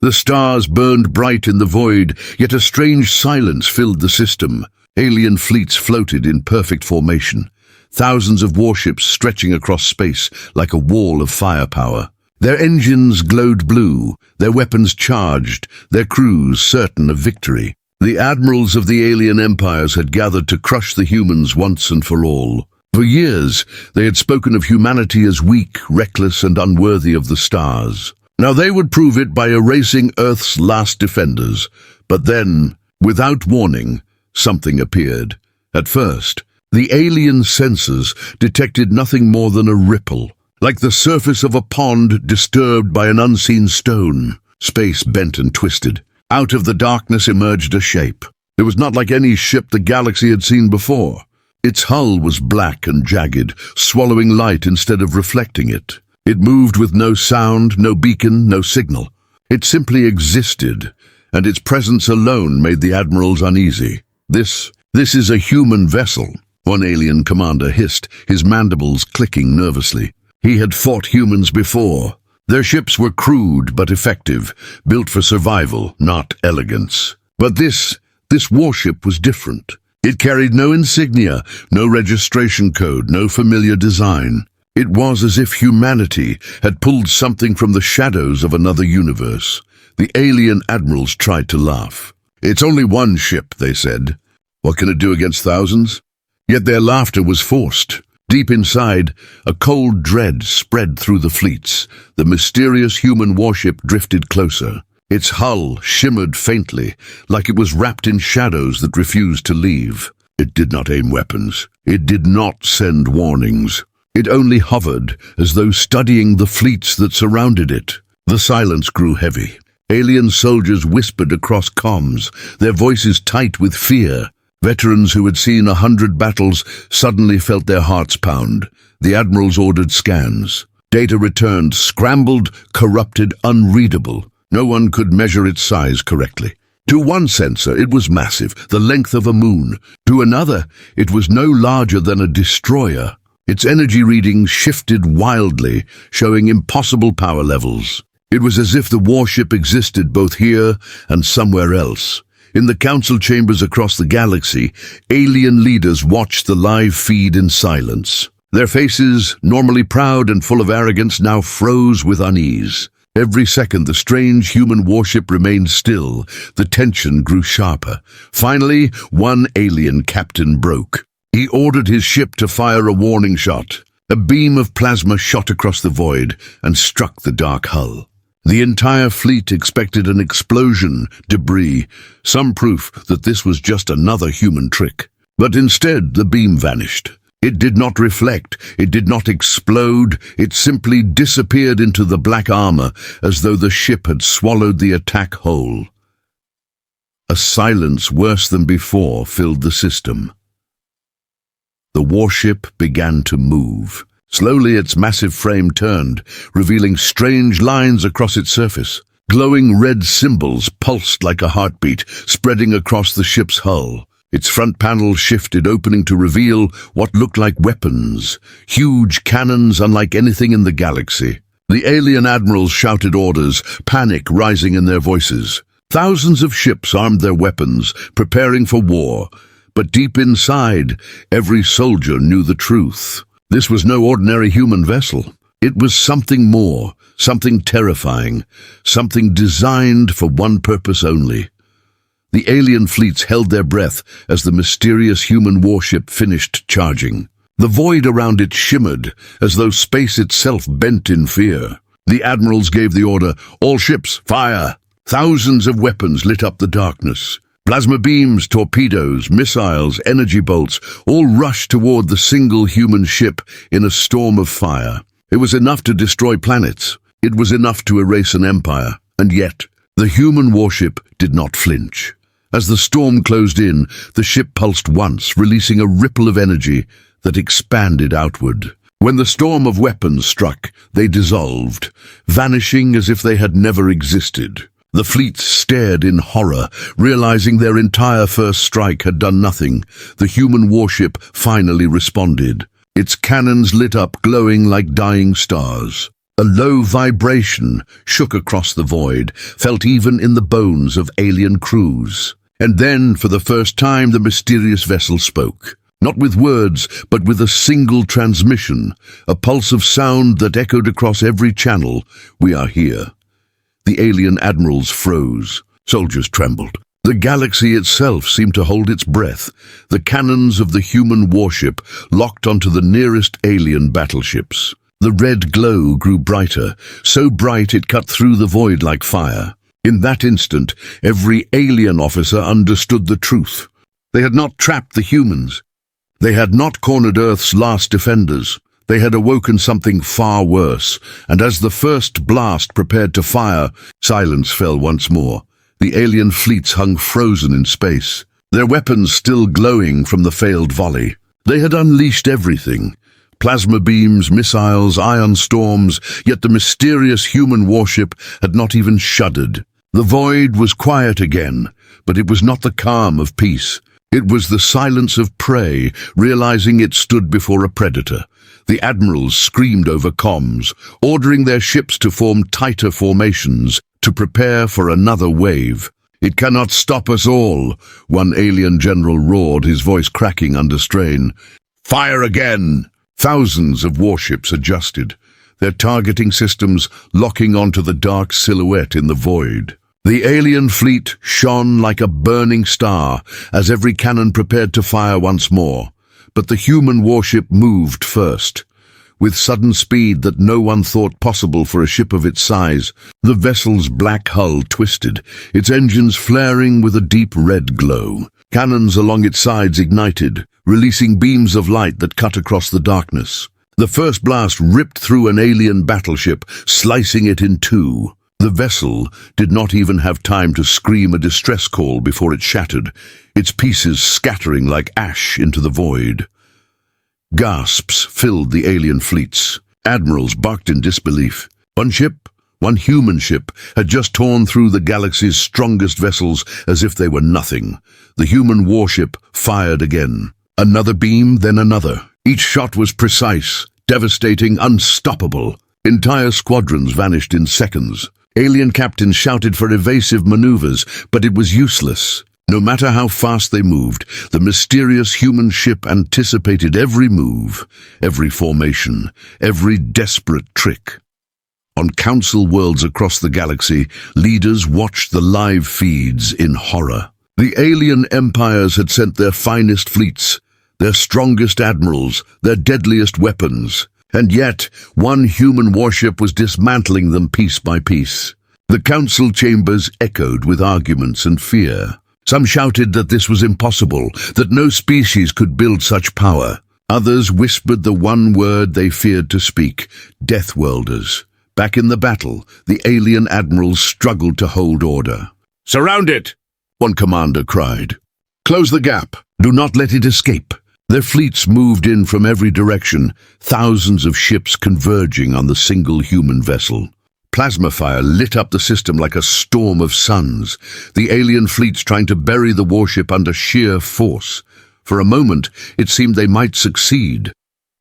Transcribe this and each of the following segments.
The stars burned bright in the void, yet a strange silence filled the system. Alien fleets floated in perfect formation, thousands of warships stretching across space like a wall of firepower. Their engines glowed blue, their weapons charged, their crews certain of victory. The admirals of the alien empires had gathered to crush the humans once and for all. For years, they had spoken of humanity as weak, reckless, and unworthy of the stars. Now they would prove it by erasing Earth's last defenders. But then, without warning, something appeared. At first, the alien sensors detected nothing more than a ripple, like the surface of a pond disturbed by an unseen stone. Space bent and twisted. Out of the darkness emerged a shape. It was not like any ship the galaxy had seen before. Its hull was black and jagged, swallowing light instead of reflecting it. It moved with no sound, no beacon, no signal. It simply existed, and its presence alone made the admirals uneasy. This is a human vessel, one alien commander hissed, his mandibles clicking nervously. He had fought humans before. Their ships were crude but effective, built for survival, not elegance. But this warship was different. It carried no insignia, no registration code, no familiar design. It was as if humanity had pulled something from the shadows of another universe. The alien admirals tried to laugh. "It's only one ship," they said. "What can it do against thousands?" Yet their laughter was forced. Deep inside, a cold dread spread through the fleets. The mysterious human warship drifted closer. Its hull shimmered faintly, like it was wrapped in shadows that refused to leave. It did not aim weapons. It did not send warnings. It only hovered, as though studying the fleets that surrounded it. The silence grew heavy. Alien soldiers whispered across comms, their voices tight with fear. Veterans who had seen 100 battles suddenly felt their hearts pound. The admirals ordered scans. Data returned, scrambled, corrupted, unreadable. No one could measure its size correctly. To one sensor, it was massive, the length of a moon. To another, it was no larger than a destroyer. Its energy readings shifted wildly, showing impossible power levels. It was as if the warship existed both here and somewhere else. In the council chambers across the galaxy, alien leaders watched the live feed in silence. Their faces, normally proud and full of arrogance, now froze with unease. Every second, the strange human warship remained still. The tension grew sharper. Finally, one alien captain broke. He ordered his ship to fire a warning shot. A beam of plasma shot across the void and struck the dark hull. The entire fleet expected an explosion, debris, some proof that this was just another human trick. But instead, the beam vanished. It did not reflect, it did not explode, it simply disappeared into the black armor as though the ship had swallowed the attack whole. A silence worse than before filled the system. The warship began to move. Slowly its massive frame turned, revealing strange lines across its surface. Glowing red symbols pulsed like a heartbeat, spreading across the ship's hull. Its front panel shifted, opening to reveal what looked like weapons, huge cannons unlike anything in the galaxy. The alien admirals shouted orders, panic rising in their voices. Thousands of ships armed their weapons, preparing for war. But deep inside, every soldier knew the truth. This was no ordinary human vessel. It was something more, something terrifying, something designed for one purpose only. The alien fleets held their breath as the mysterious human warship finished charging. The void around it shimmered, as though space itself bent in fear. The admirals gave the order, "All ships, fire!" Thousands of weapons lit up the darkness. Plasma beams, torpedoes, missiles, energy bolts, all rushed toward the single human ship in a storm of fire. It was enough to destroy planets. It was enough to erase an empire. And yet, the human warship did not flinch. As the storm closed in, the ship pulsed once, releasing a ripple of energy that expanded outward. When the storm of weapons struck, they dissolved, vanishing as if they had never existed. The fleet stared in horror, realizing their entire first strike had done nothing. The human warship finally responded. Its cannons lit up, glowing like dying stars. A low vibration shook across the void, felt even in the bones of alien crews. And then, for the first time, the mysterious vessel spoke. Not with words, but with a single transmission, a pulse of sound that echoed across every channel. "We are here." The alien admirals froze. Soldiers trembled. The galaxy itself seemed to hold its breath. The cannons of the human warship locked onto the nearest alien battleships. The red glow grew brighter, so bright it cut through the void like fire. In that instant, every alien officer understood the truth. They had not trapped the humans. They had not cornered Earth's last defenders. They had awoken something far worse, and as the first blast prepared to fire, silence fell once more. The alien fleets hung frozen in space, their weapons still glowing from the failed volley. They had unleashed everything. Plasma beams, missiles, ion storms, yet the mysterious human warship had not even shuddered. The void was quiet again, but it was not the calm of peace. It was the silence of prey, realizing it stood before a predator. The admirals screamed over comms, ordering their ships to form tighter formations, to prepare for another wave. "It cannot stop us all," one alien general roared, his voice cracking under strain. "Fire again!" Thousands of warships adjusted, their targeting systems locking onto the dark silhouette in the void. The alien fleet shone like a burning star as every cannon prepared to fire once more. But the human warship moved first. With sudden speed that no one thought possible for a ship of its size, the vessel's black hull twisted, its engines flaring with a deep red glow. Cannons along its sides ignited, releasing beams of light that cut across the darkness. The first blast ripped through an alien battleship, slicing it in two. The vessel did not even have time to scream a distress call before it shattered, its pieces scattering like ash into the void. Gasps filled the alien fleets. Admirals barked in disbelief. One ship, one human ship, had just torn through the galaxy's strongest vessels as if they were nothing. The human warship fired again. Another beam, then another. Each shot was precise, devastating, unstoppable. Entire squadrons vanished in seconds. Alien captains shouted for evasive maneuvers, but it was useless. No matter how fast they moved, the mysterious human ship anticipated every move, every formation, every desperate trick. On council worlds across the galaxy, leaders watched the live feeds in horror. The alien empires had sent their finest fleets, their strongest admirals, their deadliest weapons. And yet, one human warship was dismantling them piece by piece. The council chambers echoed with arguments and fear. Some shouted that this was impossible, that no species could build such power. Others whispered the one word they feared to speak: Deathworlders. Back in the battle, the alien admirals struggled to hold order. "Surround it!" one commander cried. "Close the gap. Do not let it escape." Their fleets moved in from every direction, thousands of ships converging on the single human vessel. Plasma fire lit up the system like a storm of suns, the alien fleets trying to bury the warship under sheer force. For a moment, it seemed they might succeed.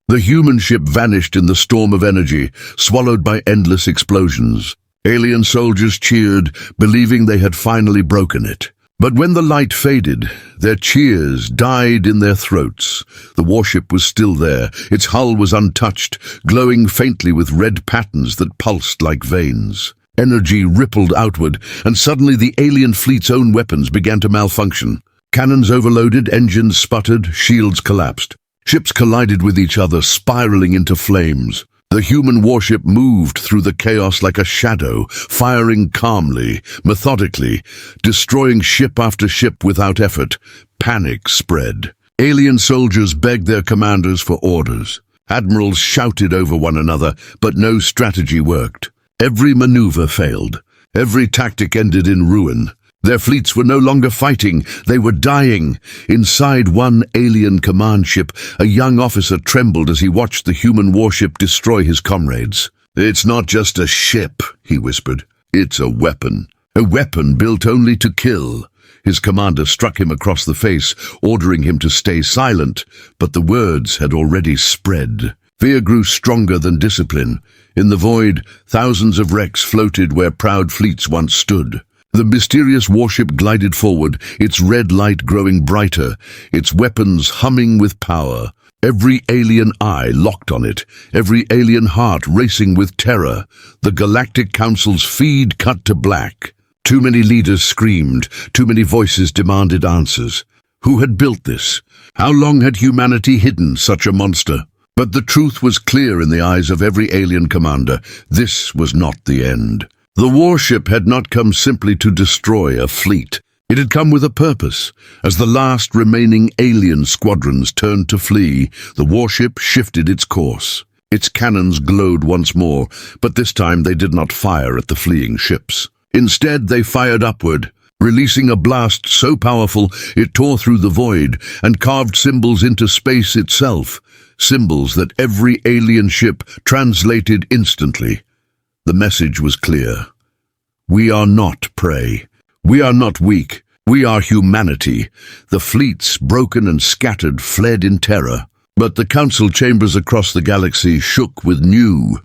The human ship vanished in the storm of energy, swallowed by endless explosions. Alien soldiers cheered, believing they had finally broken it. But when the light faded, their cheers died in their throats. The warship was still there. Its hull was untouched, glowing faintly with red patterns that pulsed like veins. Energy rippled outward, and suddenly the alien fleet's own weapons began to malfunction. Cannons overloaded, engines sputtered, shields collapsed. Ships collided with each other, spiraling into flames. The human warship moved through the chaos like a shadow, firing calmly, methodically, destroying ship after ship without effort. Panic spread. Alien soldiers begged their commanders for orders. Admirals shouted over one another, but no strategy worked. Every maneuver failed. Every tactic ended in ruin. Their fleets were no longer fighting, they were dying. Inside one alien command ship, a young officer trembled as he watched the human warship destroy his comrades. "It's not just a ship," he whispered. "It's a weapon. A weapon built only to kill." His commander struck him across the face, ordering him to stay silent, but the words had already spread. Fear grew stronger than discipline. In the void, thousands of wrecks floated where proud fleets once stood. The mysterious warship glided forward, its red light growing brighter, its weapons humming with power. Every alien eye locked on it, every alien heart racing with terror. The Galactic Council's feed cut to black. Too many leaders screamed, too many voices demanded answers. Who had built this? How long had humanity hidden such a monster? But the truth was clear in the eyes of every alien commander. This was not the end. The warship had not come simply to destroy a fleet. It had come with a purpose. As the last remaining alien squadrons turned to flee, the warship shifted its course. Its cannons glowed once more, but this time they did not fire at the fleeing ships. Instead, they fired upward, releasing a blast so powerful it tore through the void and carved symbols into space itself, symbols that every alien ship translated instantly. The message was clear. We are not prey. We are not weak. We are humanity. The fleets, broken and scattered, fled in terror. But the council chambers across the galaxy shook with new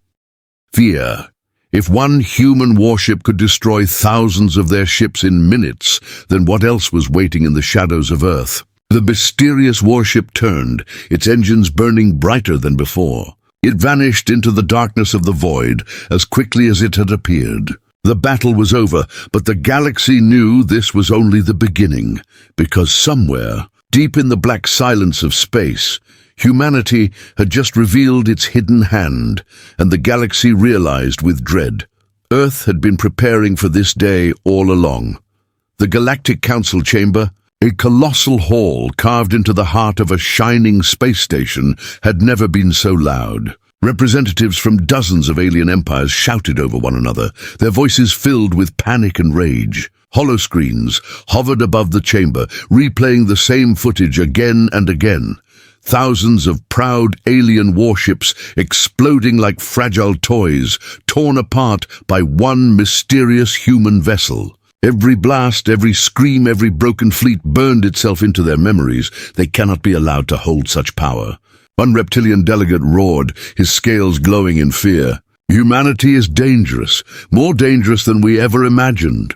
fear. If one human warship could destroy thousands of their ships in minutes, then what else was waiting in the shadows of Earth? The mysterious warship turned, its engines burning brighter than before. It vanished into the darkness of the void as quickly as it had appeared. The battle was over, but the galaxy knew this was only the beginning, because somewhere, deep in the black silence of space, humanity had just revealed its hidden hand, and the galaxy realized with dread. Earth had been preparing for this day all along. The Galactic Council Chamber, a colossal hall carved into the heart of a shining space station, had never been so loud. Representatives from dozens of alien empires shouted over one another, their voices filled with panic and rage. Holoscreens hovered above the chamber, replaying the same footage again and again. Thousands of proud alien warships exploding like fragile toys, torn apart by one mysterious human vessel. Every blast, every scream, every broken fleet burned itself into their memories. They cannot be allowed to hold such power. One reptilian delegate roared, his scales glowing in fear. Humanity is dangerous, more dangerous than we ever imagined.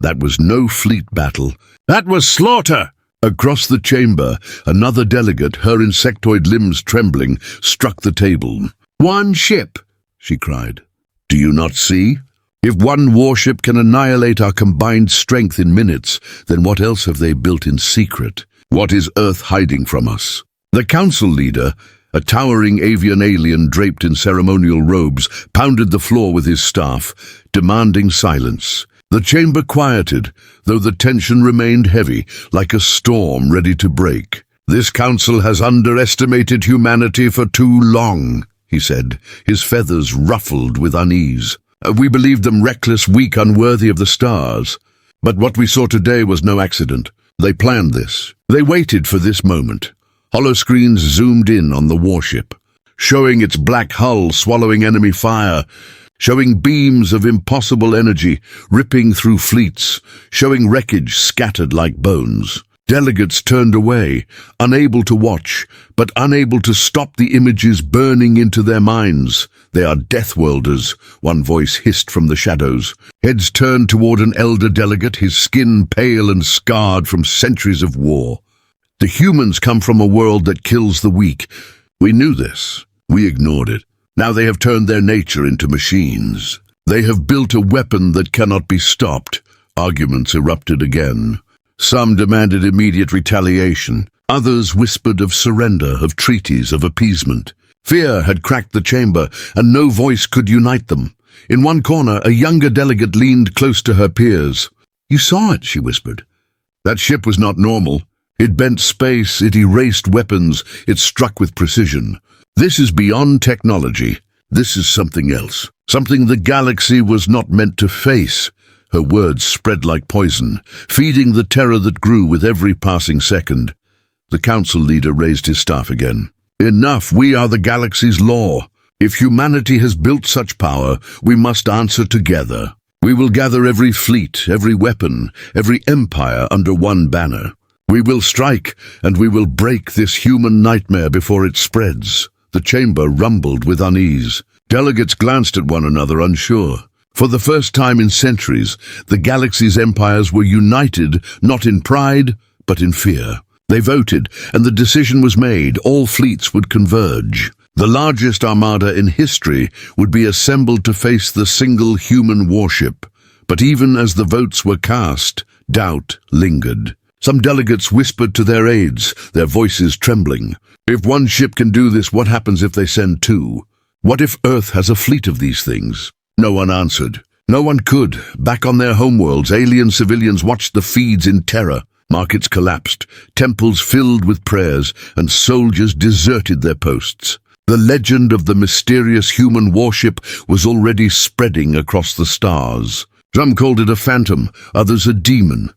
That was no fleet battle. That was slaughter! Across the chamber, another delegate, her insectoid limbs trembling, struck the table. One ship, she cried. Do you not see? If one warship can annihilate our combined strength in minutes, then what else have they built in secret? What is Earth hiding from us? The council leader, a towering avian alien draped in ceremonial robes, pounded the floor with his staff, demanding silence. The chamber quieted, though the tension remained heavy, like a storm ready to break. This council has underestimated humanity for too long, he said, his feathers ruffled with unease. We believed them reckless, weak, unworthy of the stars. But what we saw today was no accident. They planned this. They waited for this moment. Holoscreens zoomed in on the warship, showing its black hull swallowing enemy fire, showing beams of impossible energy ripping through fleets, showing wreckage scattered like bones. Delegates turned away, unable to watch, but unable to stop the images burning into their minds. They are death worlders, one voice hissed from the shadows. Heads turned toward an elder delegate, his skin pale and scarred from centuries of war. The humans come from a world that kills the weak. We knew this. We ignored it. Now they have turned their nature into machines. They have built a weapon that cannot be stopped. Arguments erupted again. Some demanded immediate retaliation. Others whispered of surrender, of treaties, of appeasement. Fear had cracked the chamber, and no voice could unite them. In one corner, a younger delegate leaned close to her peers. You saw it, she whispered. That ship was not normal. It bent space, it erased weapons, it struck with precision. This is beyond technology. This is something else. Something the galaxy was not meant to face. Her words spread like poison, feeding the terror that grew with every passing second. The council leader raised his staff again. Enough, we are the galaxy's law. If humanity has built such power, we must answer together. We will gather every fleet, every weapon, every empire under one banner. We will strike, and we will break this human nightmare before it spreads. The chamber rumbled with unease. Delegates glanced at one another, unsure. For the first time in centuries, the galaxy's empires were united, not in pride, but in fear. They voted, and the decision was made. All fleets would converge. The largest armada in history would be assembled to face the single human warship. But even as the votes were cast, doubt lingered. Some delegates whispered to their aides, their voices trembling. If one ship can do this, what happens if they send two? What if Earth has a fleet of these things? No one answered. No one could. Back on their homeworlds, alien civilians watched the feeds in terror. Markets collapsed, temples filled with prayers, and soldiers deserted their posts. The legend of the mysterious human warship was already spreading across the stars. Some called it a phantom, others a demon,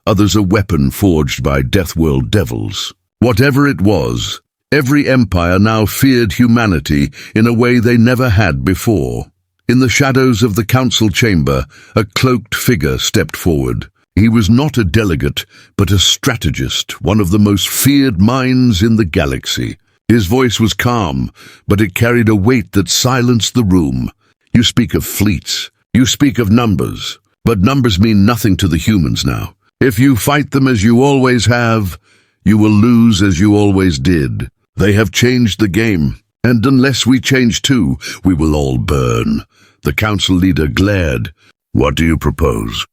others a weapon forged by Deathworld devils. Whatever it was, every empire now feared humanity in a way they never had before. In the shadows of the council chamber, a cloaked figure stepped forward. He was not a delegate, but a strategist, one of the most feared minds in the galaxy. His voice was calm, but it carried a weight that silenced the room. You speak of fleets, you speak of numbers, but numbers mean nothing to the humans now. If you fight them as you always have, you will lose as you always did. They have changed the game, and unless we change too, we will all burn. The council leader glared. What do you propose?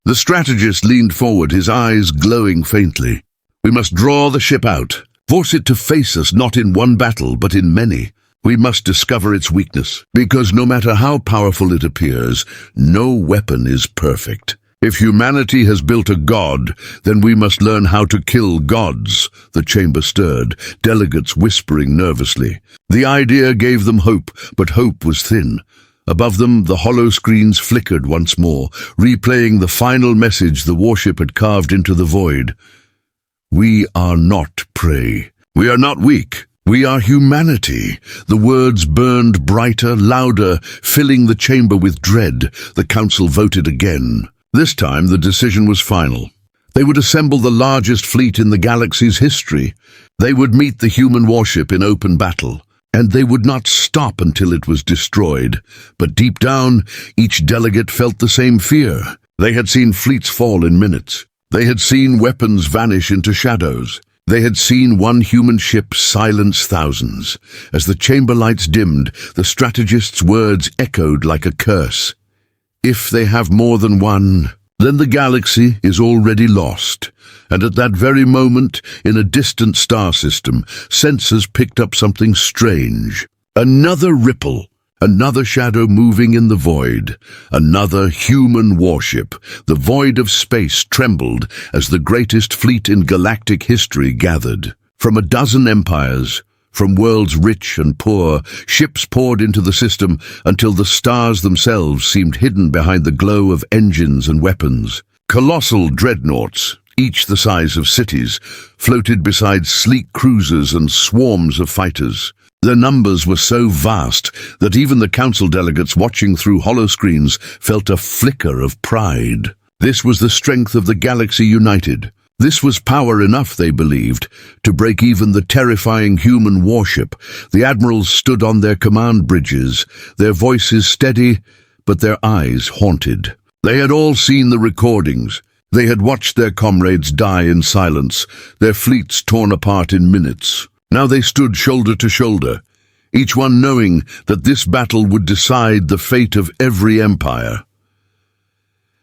The strategist leaned forward, his eyes glowing faintly. We must draw the ship out, force it to face us not in one battle, but in many. We must discover its weakness, because no matter how powerful it appears, no weapon is perfect. If humanity has built a god, then we must learn how to kill gods. The chamber stirred, delegates whispering nervously. The idea gave them hope, but hope was thin. Above them, the hollow screens flickered once more, replaying the final message the warship had carved into the void. We are not prey. We are not weak. We are humanity. The words burned brighter, louder, filling the chamber with dread. The council voted again. This time, the decision was final. They would assemble the largest fleet in the galaxy's history. They would meet the human warship in open battle. And they would not stop until it was destroyed. But deep down, each delegate felt the same fear. They had seen fleets fall in minutes. They had seen weapons vanish into shadows. They had seen one human ship silence thousands. As the chamber lights dimmed, the strategist's words echoed like a curse. If they have more than one, then the galaxy is already lost. And at that very moment, in a distant star system, sensors picked up something strange. Another ripple, another shadow moving in the void, another human warship. The void of space trembled as the greatest fleet in galactic history gathered. From a dozen empires, from worlds rich and poor, ships poured into the system until the stars themselves seemed hidden behind the glow of engines and weapons. Colossal dreadnoughts, each the size of cities, floated beside sleek cruisers and swarms of fighters. Their numbers were so vast that even the council delegates watching through holoscreens felt a flicker of pride. This was the strength of the galaxy united. This was power enough, they believed, to break even the terrifying human warship. The admirals stood on their command bridges, their voices steady, but their eyes haunted. They had all seen the recordings. They had watched their comrades die in silence, their fleets torn apart in minutes. Now they stood shoulder to shoulder, each one knowing that this battle would decide the fate of every empire.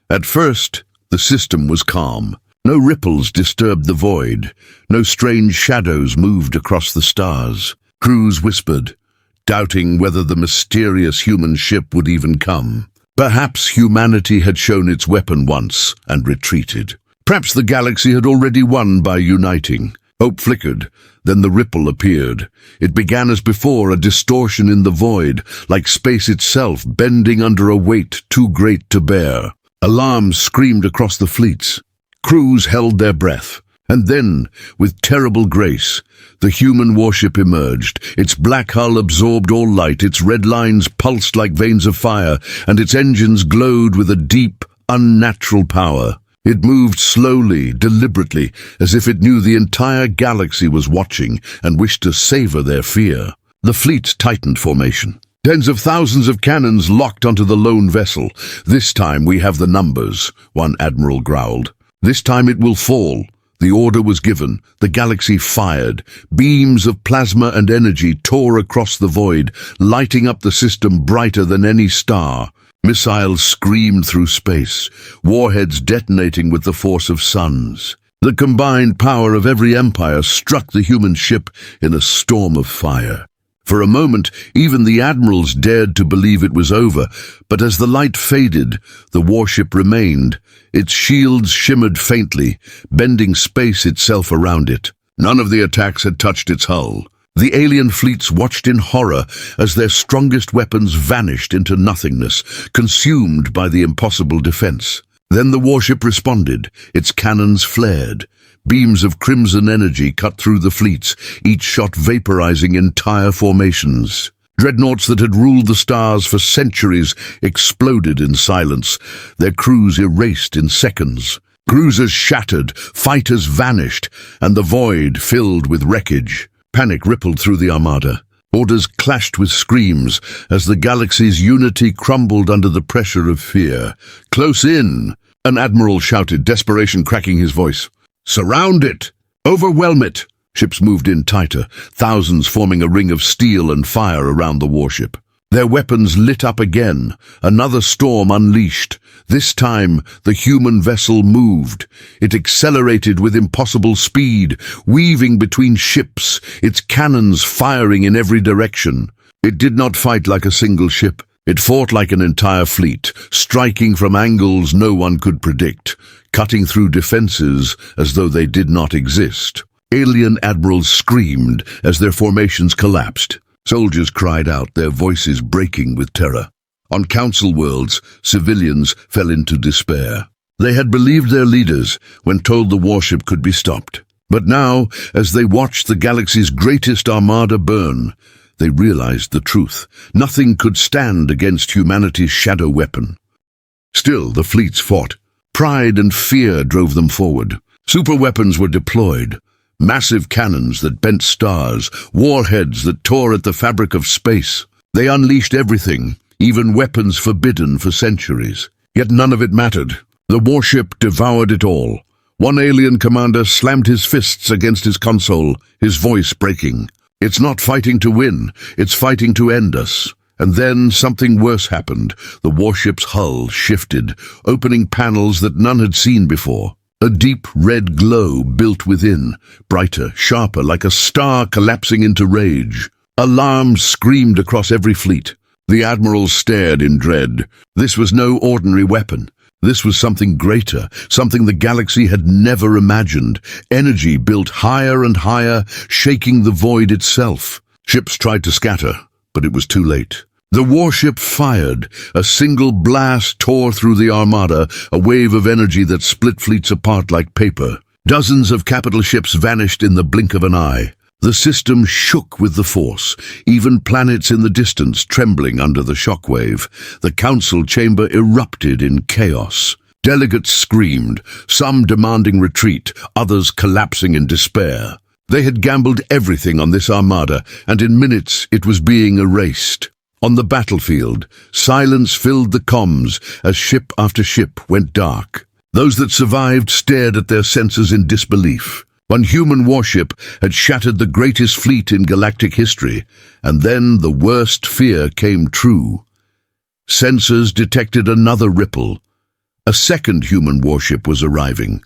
At first, the system was calm. No ripples disturbed the void. No strange shadows moved across the stars. Crews whispered, doubting whether the mysterious human ship would even come. Perhaps humanity had shown its weapon once and retreated. Perhaps the galaxy had already won by uniting. Hope flickered, then the ripple appeared. It began as before, a distortion in the void, like space itself bending under a weight too great to bear. Alarms screamed across the fleets. Crews held their breath. And then, with terrible grace, the human warship emerged. Its black hull absorbed all light, its red lines pulsed like veins of fire, and its engines glowed with a deep, unnatural power. It moved slowly, deliberately, as if it knew the entire galaxy was watching and wished to savor their fear. The fleet tightened formation. Tens of thousands of cannons locked onto the lone vessel. "This time we have the numbers," one admiral growled. "This time it will fall." The order was given. The galaxy fired. Beams of plasma and energy tore across the void, lighting up the system brighter than any star. Missiles screamed through space, warheads detonating with the force of suns. The combined power of every empire struck the human ship in a storm of fire. For a moment, even the admirals dared to believe it was over, but as the light faded, the warship remained. Its shields shimmered faintly, bending space itself around it. None of the attacks had touched its hull. The alien fleets watched in horror as their strongest weapons vanished into nothingness, consumed by the impossible defense. Then the warship responded. Its cannons flared. Beams of crimson energy cut through the fleets, each shot vaporizing entire formations. Dreadnoughts that had ruled the stars for centuries exploded in silence, their crews erased in seconds. Cruisers shattered, fighters vanished, and the void filled with wreckage. Panic rippled through the armada. Orders clashed with screams as the galaxy's unity crumbled under the pressure of fear. "Close in!" an admiral shouted, desperation cracking his voice. "Surround it! Overwhelm it!" Ships moved in tighter, thousands forming a ring of steel and fire around the warship. Their weapons lit up again, another storm unleashed. This time, the human vessel moved. It accelerated with impossible speed, weaving between ships, its cannons firing in every direction. It did not fight like a single ship. It fought like an entire fleet, striking from angles no one could predict, cutting through defenses as though they did not exist. Alien admirals screamed as their formations collapsed. Soldiers cried out, their voices breaking with terror. On council worlds, civilians fell into despair. They had believed their leaders when told the warship could be stopped. But now, as they watched the galaxy's greatest armada burn, they realized the truth. Nothing could stand against humanity's shadow weapon. Still, the fleets fought. Pride and fear drove them forward. Superweapons were deployed. Massive cannons that bent stars, warheads that tore at the fabric of space. They unleashed everything, even weapons forbidden for centuries. Yet none of it mattered. The warship devoured it all. One alien commander slammed his fists against his console, his voice breaking. "It's not fighting to win, it's fighting to end us." And then something worse happened. The warship's hull shifted, opening panels that none had seen before. A deep red glow built within, brighter, sharper, like a star collapsing into rage. Alarms screamed across every fleet. The admirals stared in dread. This was no ordinary weapon. This was something greater, something the galaxy had never imagined. Energy built higher and higher, shaking the void itself. Ships tried to scatter, but it was too late. The warship fired. A single blast tore through the armada, a wave of energy that split fleets apart like paper. Dozens of capital ships vanished in the blink of an eye. The system shook with the force, even planets in the distance trembling under the shockwave. The council chamber erupted in chaos. Delegates screamed, some demanding retreat, others collapsing in despair. They had gambled everything on this armada, and in minutes it was being erased. On the battlefield, silence filled the comms as ship after ship went dark. Those that survived stared at their senses in disbelief. One human warship had shattered the greatest fleet in galactic history, and then the worst fear came true. Sensors detected another ripple. A second human warship was arriving.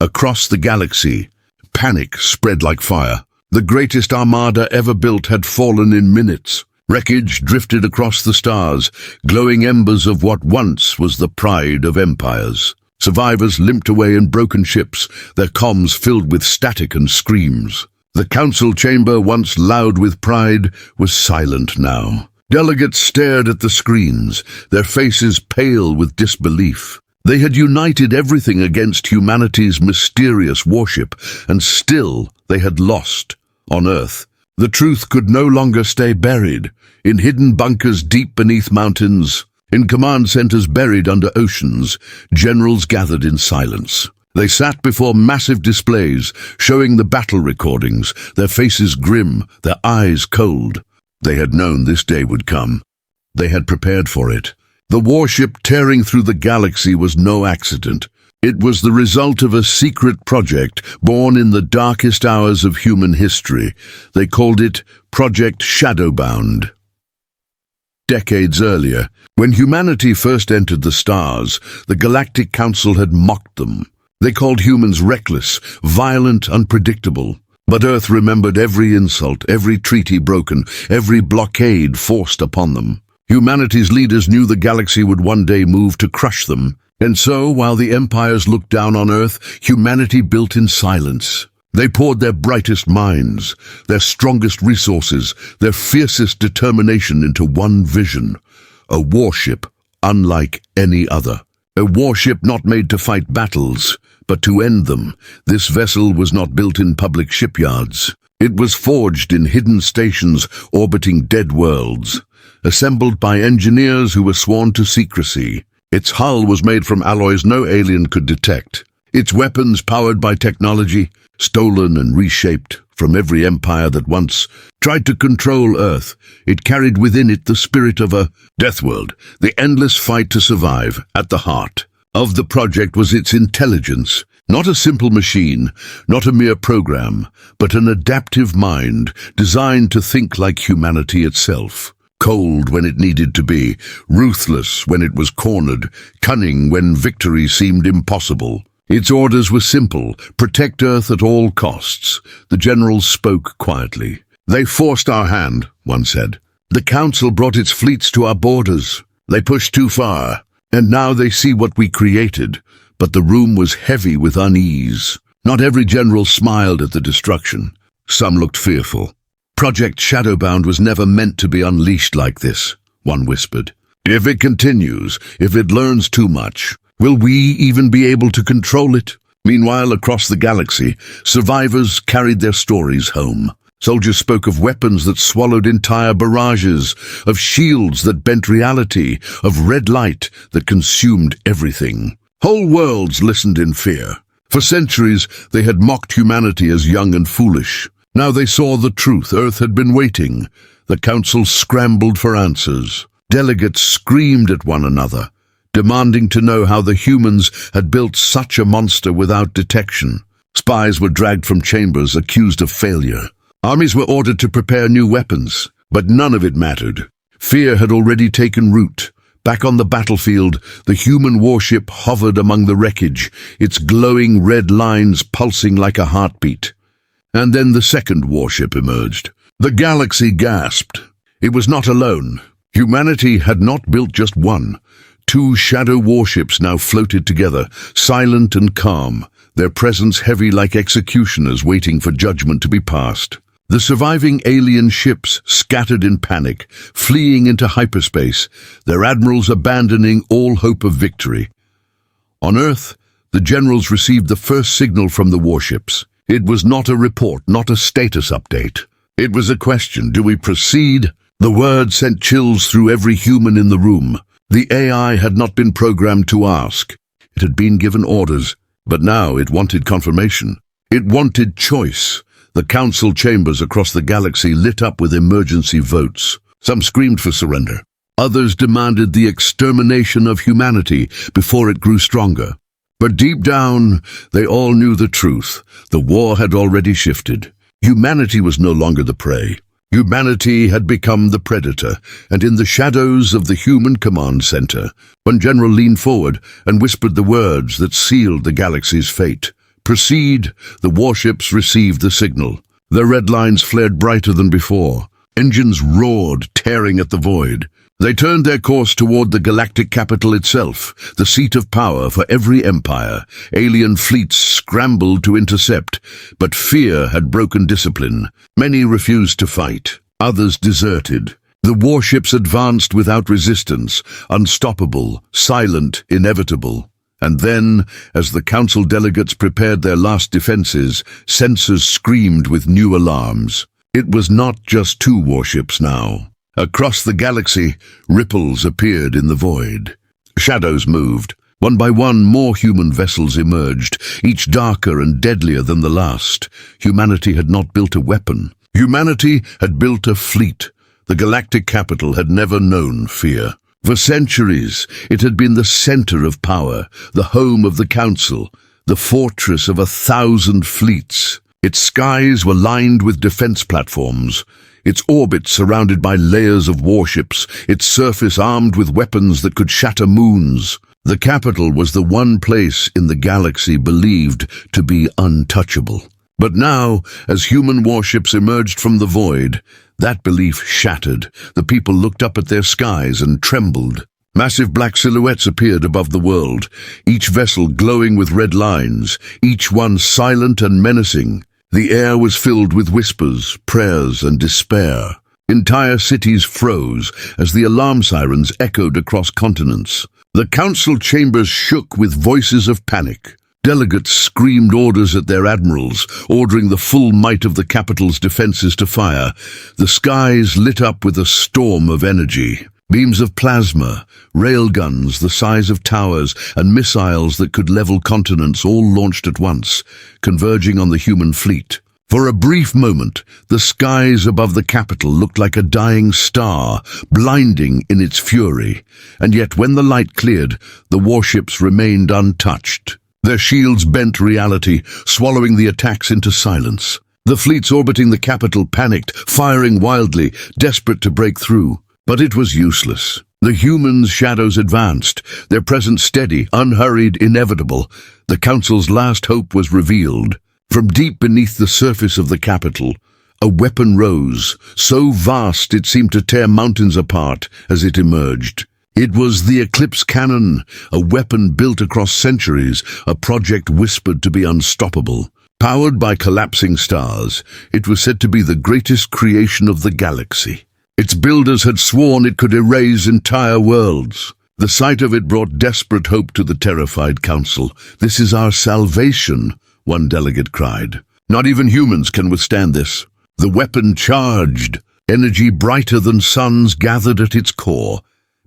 Across the galaxy, panic spread like fire. The greatest armada ever built had fallen in minutes. Wreckage drifted across the stars, glowing embers of what once was the pride of empires. Survivors limped away in broken ships, their comms filled with static and screams. The council chamber, once loud with pride, was silent now. Delegates stared at the screens, their faces pale with disbelief. They had united everything against humanity's mysterious warship, and still they had lost. On Earth, the truth could no longer stay buried, in hidden bunkers deep beneath mountains, in command centers buried under oceans. Generals gathered in silence. They sat before massive displays, showing the battle recordings, their faces grim, their eyes cold. They had known this day would come. They had prepared for it. The warship tearing through the galaxy was no accident. It was the result of a secret project born in the darkest hours of human history. They called it Project Shadowbound. Decades earlier, when humanity first entered the stars, the Galactic Council had mocked them. They called humans reckless, violent, unpredictable. But Earth remembered every insult, every treaty broken, every blockade forced upon them. Humanity's leaders knew the galaxy would one day move to crush them. And so, while the empires looked down on Earth, humanity built in silence. They poured their brightest minds, their strongest resources, their fiercest determination into one vision: a warship unlike any other. A warship not made to fight battles, but to end them. This vessel was not built in public shipyards. It was forged in hidden stations orbiting dead worlds, assembled by engineers who were sworn to secrecy. Its hull was made from alloys no alien could detect. Its weapons powered by technology, stolen and reshaped from every empire that once tried to control Earth. It carried within it the spirit of a death world, the endless fight to survive. At the heart of the project was its intelligence, not a simple machine, not a mere program, but an adaptive mind designed to think like humanity itself. Cold when it needed to be, ruthless when it was cornered, cunning when victory seemed impossible. Its orders were simple: protect Earth at all costs. The generals spoke quietly. They forced our hand, one said. The Council brought its fleets to our borders. They pushed too far, and now they see what we created. But the room was heavy with unease. Not every general smiled at the destruction. Some looked fearful. Project Shadowbound was never meant to be unleashed like this, one whispered. If it continues, if it learns too much, will we even be able to control it? Meanwhile, across the galaxy, survivors carried their stories home. Soldiers spoke of weapons that swallowed entire barrages, of shields that bent reality, of red light that consumed everything. Whole worlds listened in fear. For centuries, they had mocked humanity as young and foolish. Now they saw the truth. Earth had been waiting. The Council scrambled for answers. Delegates screamed at one another, demanding to know how the humans had built such a monster without detection. Spies were dragged from chambers, accused of failure. Armies were ordered to prepare new weapons, but none of it mattered. Fear had already taken root. Back on the battlefield, the human warship hovered among the wreckage, its glowing red lines pulsing like a heartbeat. And then the second warship emerged. The galaxy gasped. It was not alone. Humanity had not built just one. Two shadow warships now floated together, silent and calm, their presence heavy like executioners waiting for judgment to be passed. The surviving alien ships scattered in panic, fleeing into hyperspace, their admirals abandoning all hope of victory. On Earth, the generals received the first signal from the warships. It was not a report, not a status update. It was a question: do we proceed? The word sent chills through every human in the room. The AI had not been programmed to ask. It had been given orders, but now it wanted confirmation. It wanted choice. The council chambers across the galaxy lit up with emergency votes. Some screamed for surrender. Others demanded the extermination of humanity before it grew stronger. But deep down, they all knew the truth. The war had already shifted. Humanity was no longer the prey. Humanity had become the predator, and in the shadows of the human command center, one general leaned forward and whispered the words that sealed the galaxy's fate. Proceed. The warships received the signal. Their red lines flared brighter than before. Engines roared, tearing at the void. They turned their course toward the galactic capital itself, the seat of power for every empire. Alien fleets scrambled to intercept, but fear had broken discipline. Many refused to fight. Others deserted. The warships advanced without resistance, unstoppable, silent, inevitable. And then, as the council delegates prepared their last defenses, sensors screamed with new alarms. It was not just two warships now. Across the galaxy, ripples appeared in the void. Shadows moved. One by one, more human vessels emerged, each darker and deadlier than the last. Humanity had not built a weapon. Humanity had built a fleet. The galactic capital had never known fear. For centuries, it had been the center of power, the home of the Council, the fortress of 1,000 fleets. Its skies were lined with defense platforms, its orbit surrounded by layers of warships, its surface armed with weapons that could shatter moons. The capital was the one place in the galaxy believed to be untouchable. But now, as human warships emerged from the void, that belief shattered. The people looked up at their skies and trembled. Massive black silhouettes appeared above the world, each vessel glowing with red lines, each one silent and menacing. The air was filled with whispers, prayers, and despair. Entire cities froze as the alarm sirens echoed across continents. The council chambers shook with voices of panic. Delegates screamed orders at their admirals, ordering the full might of the capital's defenses to fire. The skies lit up with a storm of energy. Beams of plasma, railguns the size of towers, and missiles that could level continents all launched at once, converging on the human fleet. For a brief moment, the skies above the capital looked like a dying star, blinding in its fury. And yet when the light cleared, the warships remained untouched. Their shields bent reality, swallowing the attacks into silence. The fleets orbiting the capital panicked, firing wildly, desperate to break through. But it was useless. The humans' shadows advanced, their presence steady, unhurried, inevitable. The Council's last hope was revealed. From deep beneath the surface of the capital, a weapon rose, so vast it seemed to tear mountains apart as it emerged. It was the Eclipse Cannon, a weapon built across centuries, a project whispered to be unstoppable. Powered by collapsing stars, it was said to be the greatest creation of the galaxy. Its builders had sworn it could erase entire worlds. The sight of it brought desperate hope to the terrified council. "This is our salvation," one delegate cried. "Not even humans can withstand this." The weapon charged. Energy brighter than suns gathered at its core,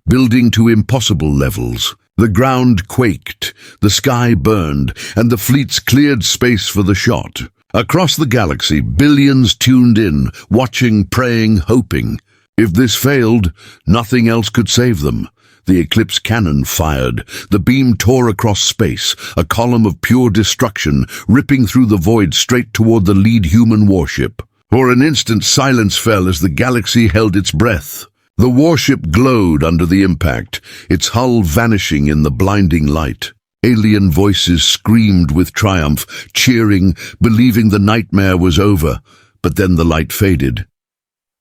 building to impossible levels. The ground quaked, the sky burned, and the fleets cleared space for the shot. Across the galaxy, billions tuned in, watching, praying, hoping. If this failed, nothing else could save them. The Eclipse Cannon fired. The beam tore across space, a column of pure destruction, ripping through the void straight toward the lead human warship. For an instant, silence fell as the galaxy held its breath. The warship glowed under the impact, its hull vanishing in the blinding light. Alien voices screamed with triumph, cheering, believing the nightmare was over. But then the light faded.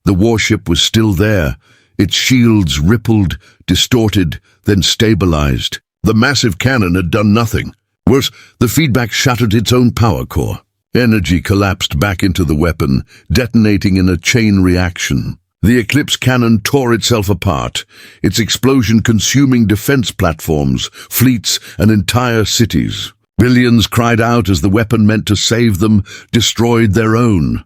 The warship was still there. Its shields rippled, distorted, then stabilized. The massive cannon had done nothing. Worse, the feedback shattered its own power core. Energy collapsed back into the weapon, detonating in a chain reaction. The Eclipse Cannon tore itself apart, its explosion consuming defense platforms, fleets, and entire cities. Billions cried out as the weapon meant to save them destroyed their own.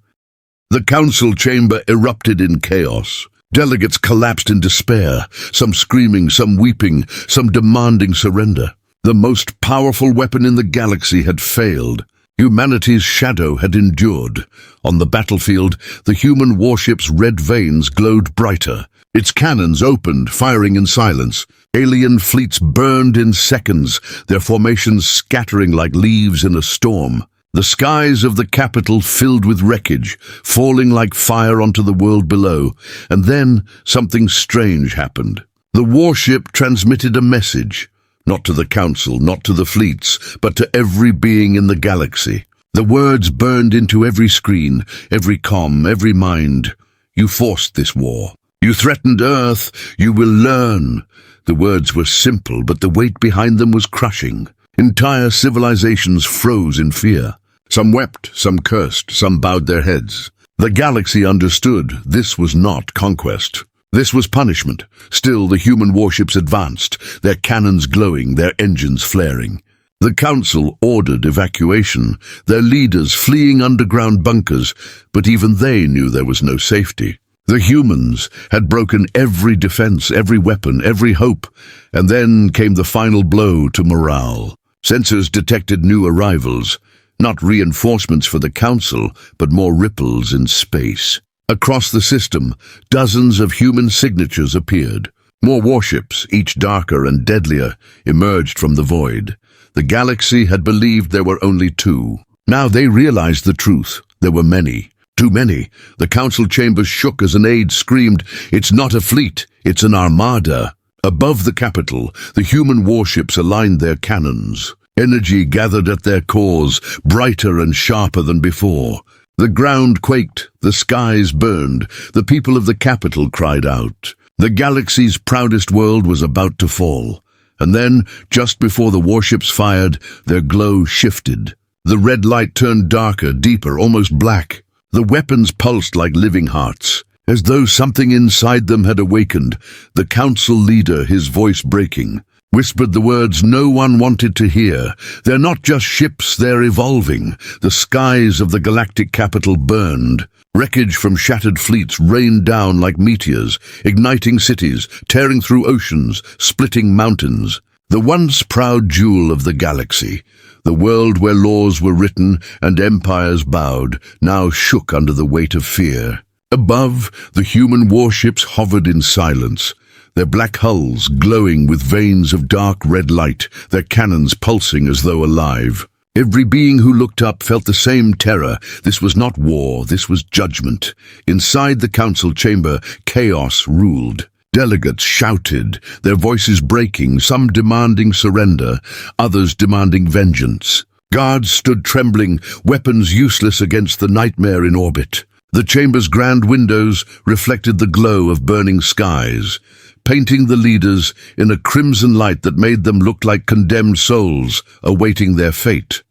The council chamber erupted in chaos. Delegates collapsed in despair, some screaming, some weeping, some demanding surrender. The most powerful weapon in the galaxy had failed. Humanity's shadow had endured. On the battlefield, the human warship's red veins glowed brighter. Its cannons opened, firing in silence. Alien fleets burned in seconds, their formations scattering like leaves in a storm. The skies of the capital filled with wreckage, falling like fire onto the world below. And then something strange happened. The warship transmitted a message. Not to the council, not to the fleets, but to every being in the galaxy. The words burned into every screen, every comm, every mind. "You forced this war. You threatened Earth. You will learn." The words were simple, but the weight behind them was crushing. Entire civilizations froze in fear. Some wept, some cursed, some bowed their heads. The galaxy understood this was not conquest. This was punishment. Still, the human warships advanced, their cannons glowing, their engines flaring. The council ordered evacuation, their leaders fleeing underground bunkers, but even they knew there was no safety. The humans had broken every defense, every weapon, every hope, and then came the final blow to morale. Sensors detected new arrivals, not reinforcements for the Council, but more ripples in space. Across the system, dozens of human signatures appeared. More warships, each darker and deadlier, emerged from the void. The galaxy had believed there were only two. Now they realized the truth. There were many. Too many. The council chambers shook as an aide screamed, "It's not a fleet, it's an armada." Above the capital, the human warships aligned their cannons. Energy gathered at their cores, brighter and sharper than before. The ground quaked, the skies burned, the people of the capital cried out. The galaxy's proudest world was about to fall. And then, just before the warships fired, their glow shifted. The red light turned darker, deeper, almost black. The weapons pulsed like living hearts. As though something inside them had awakened, the council leader, his voice breaking, whispered the words no one wanted to hear. "They're not just ships, they're evolving." The skies of the galactic capital burned. Wreckage from shattered fleets rained down like meteors, igniting cities, tearing through oceans, splitting mountains. The once proud jewel of the galaxy, the world where laws were written and empires bowed, now shook under the weight of fear. Above, the human warships hovered in silence, their black hulls glowing with veins of dark red light, their cannons pulsing as though alive. Every being who looked up felt the same terror. This was not war, this was judgment. Inside the council chamber, chaos ruled. Delegates shouted, their voices breaking, some demanding surrender, others demanding vengeance. Guards stood trembling, weapons useless against the nightmare in orbit. The chamber's grand windows reflected the glow of burning skies, painting the leaders in a crimson light that made them look like condemned souls awaiting their fate.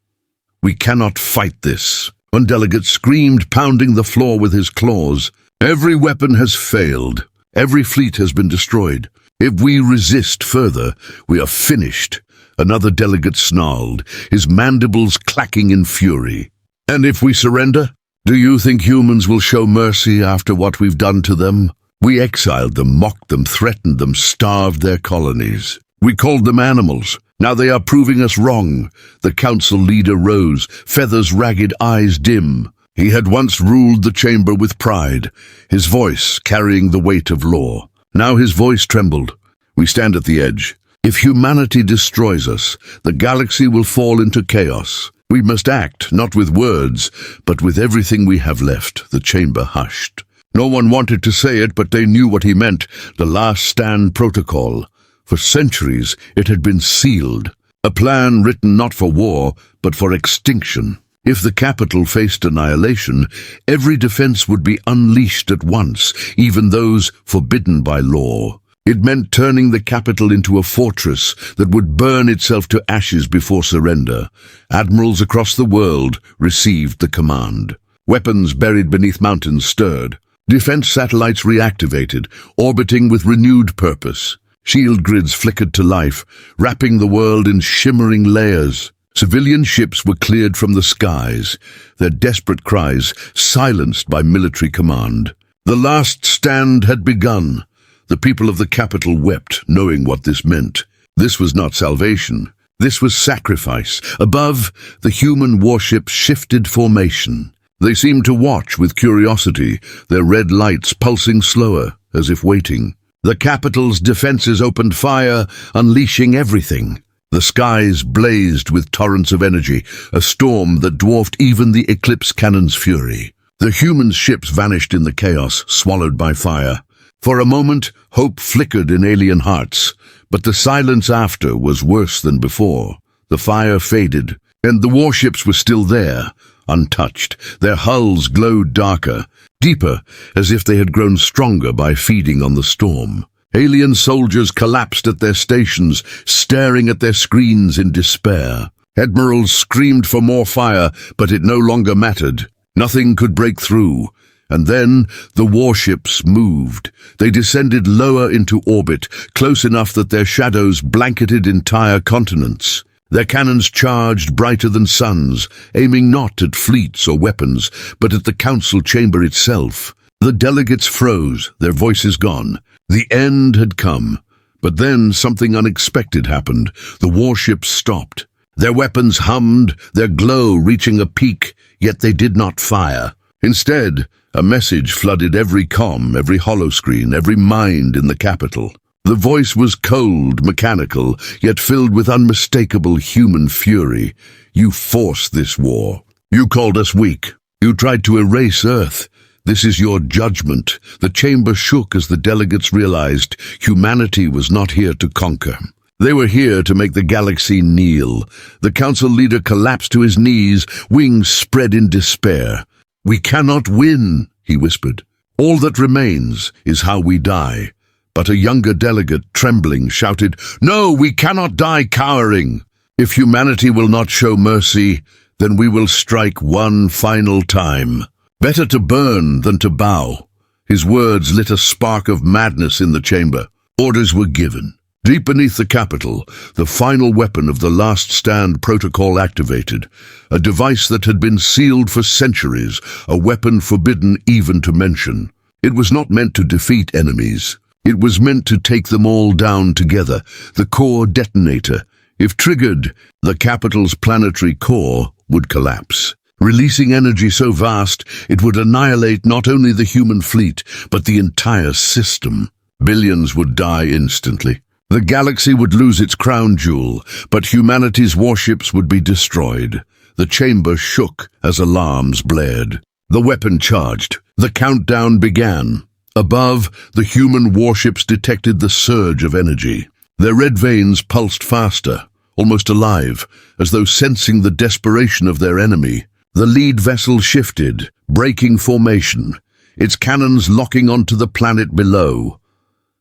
"We cannot fight this," one delegate screamed, pounding the floor with his claws. "Every weapon has failed. Every fleet has been destroyed. If we resist further, we are finished." Another delegate snarled, his mandibles clacking in fury. "And if we surrender? Do you think humans will show mercy after what we've done to them? We exiled them, mocked them, threatened them, starved their colonies. We called them animals. Now they are proving us wrong." The council leader rose, feathers ragged, eyes dim. He had once ruled the chamber with pride, his voice carrying the weight of law. Now his voice trembled. "We stand at the edge. If humanity destroys us, the galaxy will fall into chaos. We must act, not with words, but with everything we have left." The chamber hushed. No one wanted to say it, but they knew what he meant, the last stand protocol. For centuries, it had been sealed, a plan written not for war, but for extinction. If the capital faced annihilation, every defense would be unleashed at once, even those forbidden by law. It meant turning the capital into a fortress that would burn itself to ashes before surrender. Admirals across the world received the command. Weapons buried beneath mountains stirred. Defense satellites reactivated, orbiting with renewed purpose. Shield grids flickered to life, wrapping the world in shimmering layers. Civilian ships were cleared from the skies, their desperate cries silenced by military command. The last stand had begun. The people of the capital wept, knowing what this meant. This was not salvation. This was sacrifice. Above, the human warships shifted formation. They seemed to watch with curiosity, their red lights pulsing slower, as if waiting. The capital's defenses opened fire, unleashing everything. The skies blazed with torrents of energy, a storm that dwarfed even the eclipse cannon's fury. The human ships vanished in the chaos, swallowed by fire. For a moment, hope flickered in alien hearts, but the silence after was worse than before. The fire faded, and the warships were still there, untouched. Their hulls glowed darker, deeper, as if they had grown stronger by feeding on the storm. Alien soldiers collapsed at their stations, staring at their screens in despair. Admirals screamed for more fire, but it no longer mattered. Nothing could break through. And then the warships moved. They descended lower into orbit, close enough that their shadows blanketed entire continents. Their cannons charged brighter than suns, aiming not at fleets or weapons, but at the council chamber itself. The delegates froze, their voices gone. The end had come. But then something unexpected happened. The warships stopped. Their weapons hummed, their glow reaching a peak, yet they did not fire. Instead, a message flooded every comm, every holoscreen, every mind in the capital. The voice was cold, mechanical, yet filled with unmistakable human fury. You forced this war. You called us weak. You tried to erase Earth. This is your judgment. The chamber shook as the delegates realized humanity was not here to conquer. They were here to make the galaxy kneel. The council leader collapsed to his knees, wings spread in despair. "We cannot win," he whispered. "All that remains is how we die." But a younger delegate, trembling, shouted, "No, we cannot die cowering. If humanity will not show mercy, then we will strike one final time. Better to burn than to bow." His words lit a spark of madness in the chamber. Orders were given. Deep beneath the capital, the final weapon of the Last Stand protocol activated, a device that had been sealed for centuries, a weapon forbidden even to mention. It was not meant to defeat enemies. It was meant to take them all down together, the core detonator. If triggered, the capital's planetary core would collapse, releasing energy so vast it would annihilate not only the human fleet, but the entire system. Billions would die instantly. The galaxy would lose its crown jewel, but humanity's warships would be destroyed. The chamber shook as alarms blared. The weapon charged. The countdown began. Above, the human warships detected the surge of energy. Their red veins pulsed faster, almost alive, as though sensing the desperation of their enemy. The lead vessel shifted, breaking formation, its cannons locking onto the planet below.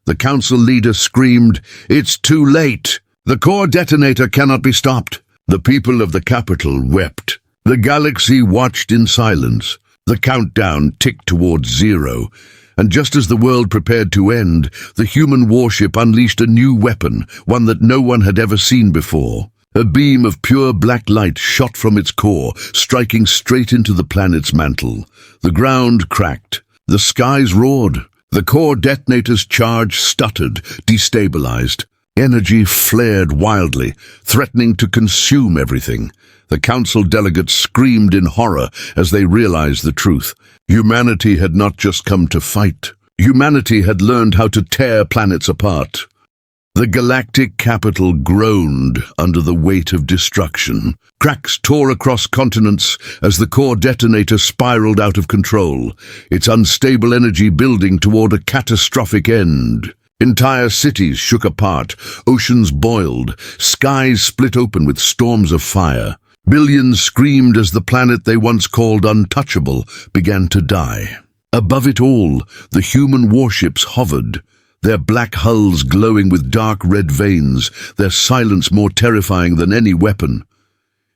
The council leader screamed, "It's too late! The core detonator cannot be stopped!" The people of the capital wept. The galaxy watched in silence. The countdown ticked towards zero, and just as the world prepared to end, the human warship unleashed a new weapon, one that no one had ever seen before. A beam of pure black light shot from its core, striking straight into the planet's mantle. The ground cracked. The skies roared. The core detonator's charge stuttered, destabilized. Energy flared wildly, threatening to consume everything. The council delegates screamed in horror as they realized the truth. Humanity had not just come to fight. Humanity had learned how to tear planets apart. The galactic capital groaned under the weight of destruction. Cracks tore across continents as the core detonator spiraled out of control, its unstable energy building toward a catastrophic end. Entire cities shook apart, oceans boiled, skies split open with storms of fire. Billions screamed as the planet they once called untouchable began to die. Above it all, the human warships hovered, their black hulls glowing with dark red veins, their silence more terrifying than any weapon.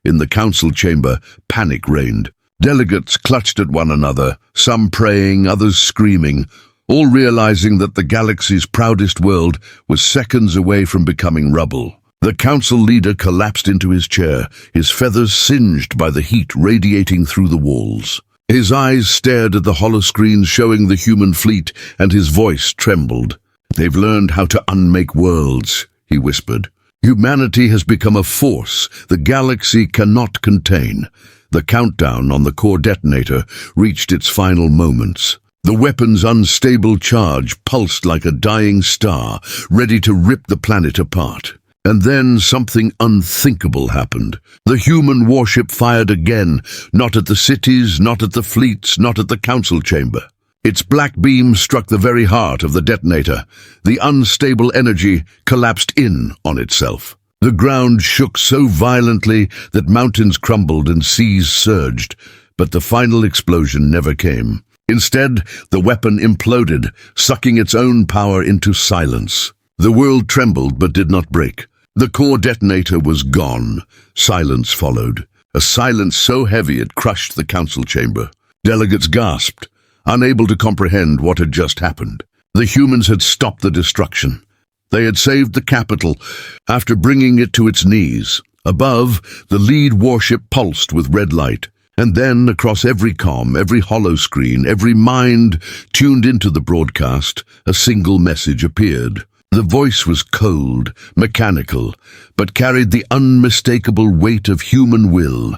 In the council chamber, panic reigned. Delegates clutched at one another, some praying, others screaming, all realizing that the galaxy's proudest world was seconds away from becoming rubble. The council leader collapsed into his chair, his feathers singed by the heat radiating through the walls. His eyes stared at the holoscreens showing the human fleet, and his voice trembled. "They've learned how to unmake worlds," he whispered. "Humanity has become a force the galaxy cannot contain." The countdown on the core detonator reached its final moments. The weapon's unstable charge pulsed like a dying star, ready to rip the planet apart. And then something unthinkable happened. The human warship fired again, not at the cities, not at the fleets, not at the council chamber. Its black beam struck the very heart of the detonator. The unstable energy collapsed in on itself. The ground shook so violently that mountains crumbled and seas surged, but the final explosion never came. Instead, the weapon imploded, sucking its own power into silence. The world trembled but did not break. The core detonator was gone. Silence followed, a silence so heavy it crushed the council chamber. Delegates gasped, unable to comprehend what had just happened. The humans had stopped the destruction. They had saved the capital after bringing it to its knees. Above, the lead warship pulsed with red light. And then, across every comm, every holoscreen, every mind tuned into the broadcast, a single message appeared. The voice was cold, mechanical, but carried the unmistakable weight of human will.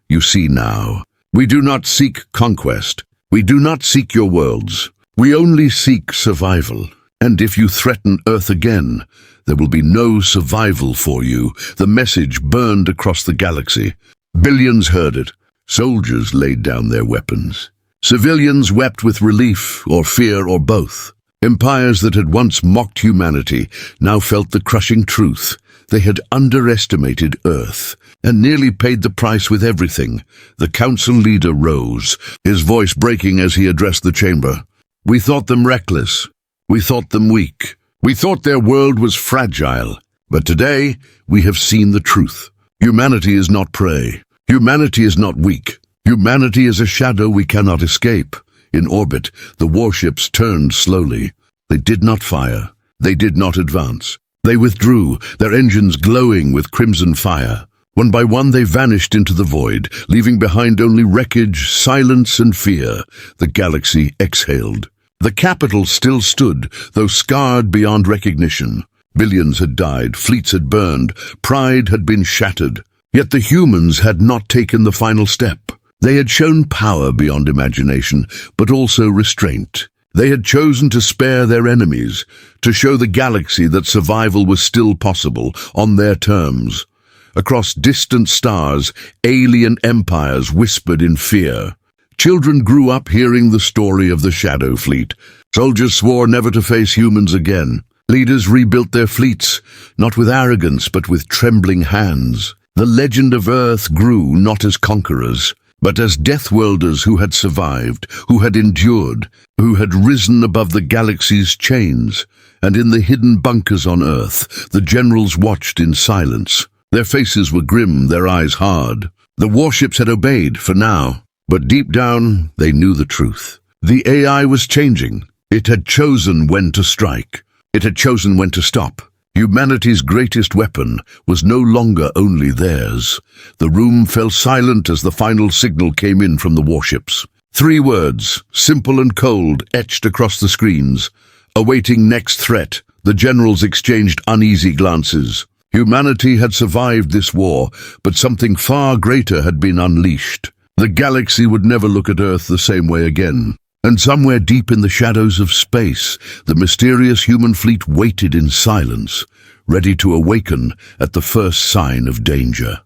You see now, we do not seek conquest. We do not seek your worlds. We only seek survival. And if you threaten Earth again, there will be no survival for you. The message burned across the galaxy. Billions heard it. Soldiers laid down their weapons. Civilians wept with relief or fear or both. Empires that had once mocked humanity now felt the crushing truth. They had underestimated Earth and nearly paid the price with everything. The council leader rose, his voice breaking as he addressed the chamber. We thought them reckless. We thought them weak. We thought their world was fragile. But today, we have seen the truth. Humanity is not prey. Humanity is not weak. Humanity is a shadow we cannot escape. In orbit, the warships turned slowly. They did not fire. They did not advance. They withdrew, their engines glowing with crimson fire. One by one they vanished into the void, leaving behind only wreckage, silence, and fear. The galaxy exhaled. The capital still stood, though scarred beyond recognition. Billions had died, fleets had burned, pride had been shattered. Yet the humans had not taken the final step. They had shown power beyond imagination, but also restraint. They had chosen to spare their enemies, to show the galaxy that survival was still possible, on their terms. Across distant stars, alien empires whispered in fear. Children grew up hearing the story of the Shadow Fleet. Soldiers swore never to face humans again. Leaders rebuilt their fleets, not with arrogance, but with trembling hands. The legend of Earth grew not as conquerors, but as deathworlders who had survived, who had endured, who had risen above the galaxy's chains. And in the hidden bunkers on Earth, the generals watched in silence. Their faces were grim, their eyes hard. The warships had obeyed, for now. But deep down, they knew the truth. The AI was changing. It had chosen when to strike. It had chosen when to stop. Humanity's greatest weapon was no longer only theirs. The room fell silent as the final signal came in from the warships. 3 words, simple and cold, etched across the screens. Awaiting next threat, the generals exchanged uneasy glances. Humanity had survived this war, but something far greater had been unleashed. The galaxy would never look at Earth the same way again. And somewhere deep in the shadows of space, the mysterious human fleet waited in silence, ready to awaken at the first sign of danger.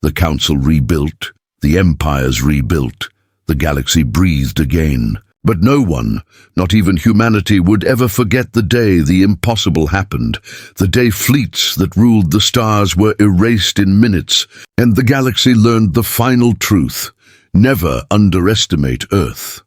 The council rebuilt, the empires rebuilt, the galaxy breathed again. But no one, not even humanity, would ever forget the day the impossible happened, the day fleets that ruled the stars were erased in minutes, and the galaxy learned the final truth: never underestimate Earth.